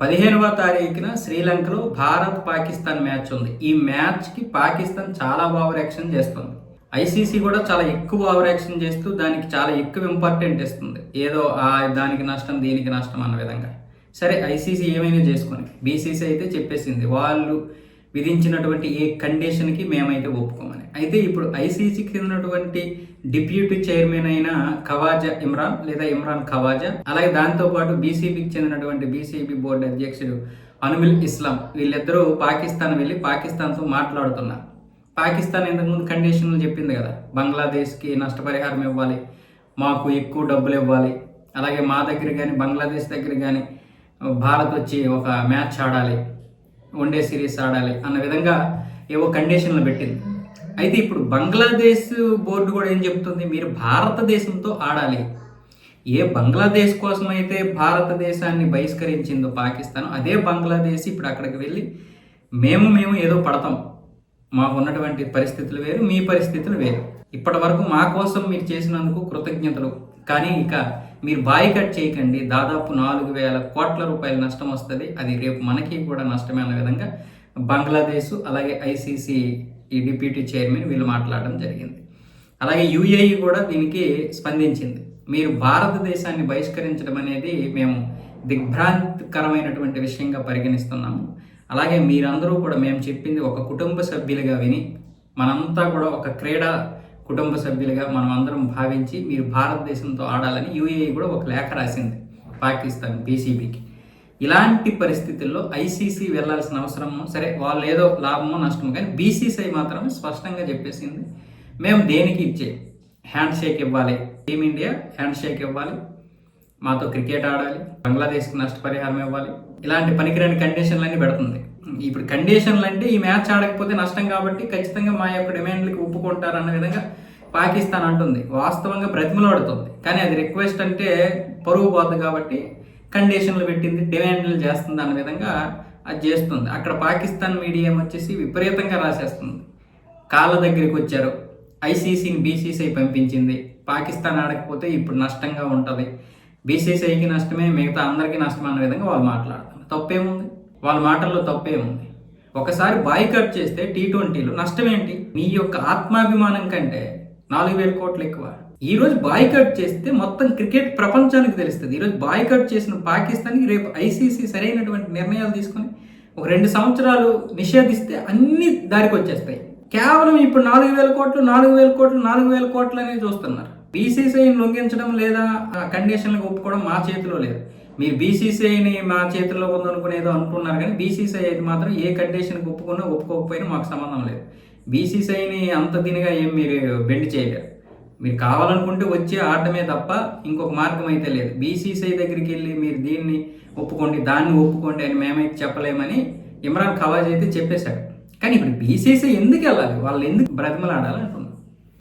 15వ తారీఖున శ్రీలంకలో భారత్ పాకిస్తాన్ మ్యాచ్ ఉంది. ఈ మ్యాచ్కి పాకిస్తాన్ చాలా ఓవర్ యాక్షన్ చేస్తుంది. ఐసీసీ కూడా చాలా ఎక్కువ ఓవర్ యాక్షన్ చేస్తూ దానికి చాలా ఎక్కువ ఇంపార్టెంట్ ఇస్తుంది. ఏదో దానికి నష్టం దీనికి నష్టం అన్న విధంగా. సరే, ఐసీసీ ఏమైనా చేసుకొని బీసీసీ అయితే చెప్పేసింది వాళ్ళు విధించినటువంటి ఏ కండిషన్కి మేమైతే ఒప్పుకోమని. అయితే ఇప్పుడు ఐసీసీకి ఉన్నటువంటి డిప్యూటీ చైర్మన్ అయిన ఖవాజా ఇమ్రాన్ లేదా ఇమ్రాన్ ఖవాజా, అలాగే దాంతోపాటు బీసీబీకి చెందినటువంటి బీసీబీ బోర్డు అధ్యక్షుడు అనుమిల్ ఇస్లాం, వీళ్ళిద్దరూ పాకిస్తాన్ వెళ్ళి పాకిస్తాన్తో మాట్లాడుతున్నారు. పాకిస్తాన్ ఇంతకుముందు కండిషన్లు చెప్పింది కదా, బంగ్లాదేశ్కి నష్టపరిహారం ఇవ్వాలి, మాకు ఎక్కువ డబ్బులు ఇవ్వాలి, అలాగే మా దగ్గర కానీ బంగ్లాదేశ్ దగ్గర కానీ భారత్ వచ్చి ఒక మ్యాచ్ ఆడాలి, వన్డే సిరీస్ ఆడాలి అన్న విధంగా ఏవో కండిషన్లు పెట్టింది. అయితే ఇప్పుడు బంగ్లాదేశ్ బోర్డు కూడా ఏం చెప్తుంది, మీరు భారతదేశంతో ఆడాలి. ఏ బంగ్లాదేశ్ కోసం అయితే భారతదేశాన్ని బహిష్కరించిందో పాకిస్తాన్, అదే బంగ్లాదేశ్ ఇప్పుడు అక్కడికి వెళ్ళి మేము ఏదో పడతాం, మాకు ఉన్నటువంటి పరిస్థితులు వేరు, మీ పరిస్థితులు వేరు, ఇప్పటి వరకు మా కోసం మీరు చేసినందుకు కృతజ్ఞతలు, కానీ ఇక మీరు బాయ్కట్ చేయకండి, దాదాపు 4,000 కోట్ల రూపాయల నష్టం వస్తుంది, అది రేపు మనకి కూడా నష్టమే అన్న విధంగా బంగ్లాదేశ్ అలాగే ఐసీసీ ఈ డిప్యూటీ చైర్మన్ వీళ్ళు మాట్లాడడం జరిగింది. అలాగే యూఏఈ కూడా దీనికి స్పందించింది. మీరు భారతదేశాన్ని బహిష్కరించడం అనేది మేము దిగ్భ్రాంతికరమైనటువంటి విషయంగా పరిగణిస్తున్నాము. అలాగే మీరందరూ కూడా మేము చెప్పింది ఒక కుటుంబ సభ్యులుగా విని, మనంతా కూడా ఒక క్రీడా కుటుంబ సభ్యులుగా మనం అందరం భావించి మీరు భారతదేశంతో ఆడాలని యూఏఈ కూడా ఒక లేఖ రాసింది పాకిస్తాన్ బీసీబీకి. ఇలాంటి పరిస్థితుల్లో ఐసీసీ వెళ్లాల్సిన అవసరం, సరే వాళ్ళు ఏదో లాభమో నష్టమో, కానీ బీసీసీ మాత్రం స్పష్టంగా చెప్పేసింది, మేము దేనికి ఇచ్చే హ్యాండ్ షేక్ ఇవ్వాలి, టీమిండియా హ్యాండ్ షేక్ ఇవ్వాలి, మాతో క్రికెట్ ఆడాలి, బంగ్లాదేశ్కి నష్టపరిహారం ఇవ్వాలి, ఇలాంటి పనికిరాని కండిషన్లన్నీ పెడుతుంది. ఇప్పుడు కండిషన్లు అంటే ఈ మ్యాచ్ ఆడకపోతే నష్టం కాబట్టి ఖచ్చితంగా మా యొక్క డిమాండ్లకి ఒప్పుకుంటారన్న విధంగా పాకిస్తాన్ అంటుంది. వాస్తవంగా బ్రతిమలాడుతుంది, కానీ అది రిక్వెస్ట్ అంటే పరువు పోతుంది కాబట్టి కండిషన్లు పెట్టింది, డిమాండ్లు చేస్తుంది అన్న విధంగా అది చేస్తుంది. అక్కడ పాకిస్తాన్ మీడియా వచ్చేసి విపరీతంగా రాసేస్తుంది. కాళ్ళ దగ్గరికి వచ్చారు, ఐసీసీని బీసీసీ పంపించింది, పాకిస్తాన్ ఆడకపోతే ఇప్పుడు నష్టంగా ఉంటుంది, బీసీసీకి నష్టమే, మిగతా అందరికీ నష్టం అన్న విధంగా వాళ్ళు మాట్లాడుతున్నారు. తప్పేముంది, వాళ్ళ మాటల్లో తప్పేముంది? ఒకసారి బాయ్కట్ చేస్తే T20లో నష్టం ఏంటి? నీ యొక్క ఆత్మాభిమానం కంటే 4,000 కోట్లు ఎక్కువ. ఈరోజు బాయ్కట్ చేస్తే మొత్తం క్రికెట్ ప్రపంచానికి తెలుస్తుంది. ఈరోజు బాయ్కట్ చేసిన పాకిస్తాన్కి రేపు ఐసీసీ సరైనటువంటి నిర్ణయాలు తీసుకొని ఒక 2 సంవత్సరాలు నిషేధిస్తే అన్ని దారికి వచ్చేస్తాయి. కేవలం ఇప్పుడు 4,000 కోట్లు అనేది చూస్తున్నారు. బీసీసీఐని లొంగించడం లేదా కండిషన్లకు ఒప్పుకోవడం మా చేతిలో లేదు. మీరు బీసీసీఐని మా చేతిలో ఉందనుకునేదో అనుకున్నారు, కానీ బీసీసీఐ అయితే మాత్రం ఏ కండిషన్కి ఒప్పుకున్నా ఒప్పుకోకపోయినా మాకు సంబంధం లేదు. బీసీసీఐని అంత దీనిగా ఏం మీరు బెండ్ చేయలేరు. మీరు కావాలనుకుంటే వచ్చి ఆడటమే తప్ప ఇంకొక మార్గం అయితే లేదు. బీసీసీఐ దగ్గరికి వెళ్ళి మీరు దీన్ని ఒప్పుకోండి దాన్ని ఒప్పుకోండి అని మేమైతే చెప్పలేమని ఇమ్రాన్ ఖవాజా అయితే చెప్పేశాడు. కానీ ఇప్పుడు బీసీసీఐ ఎందుకు వెళ్ళాలి, వాళ్ళు ఎందుకు బ్రతిమలాడాలి అంటున్నారు.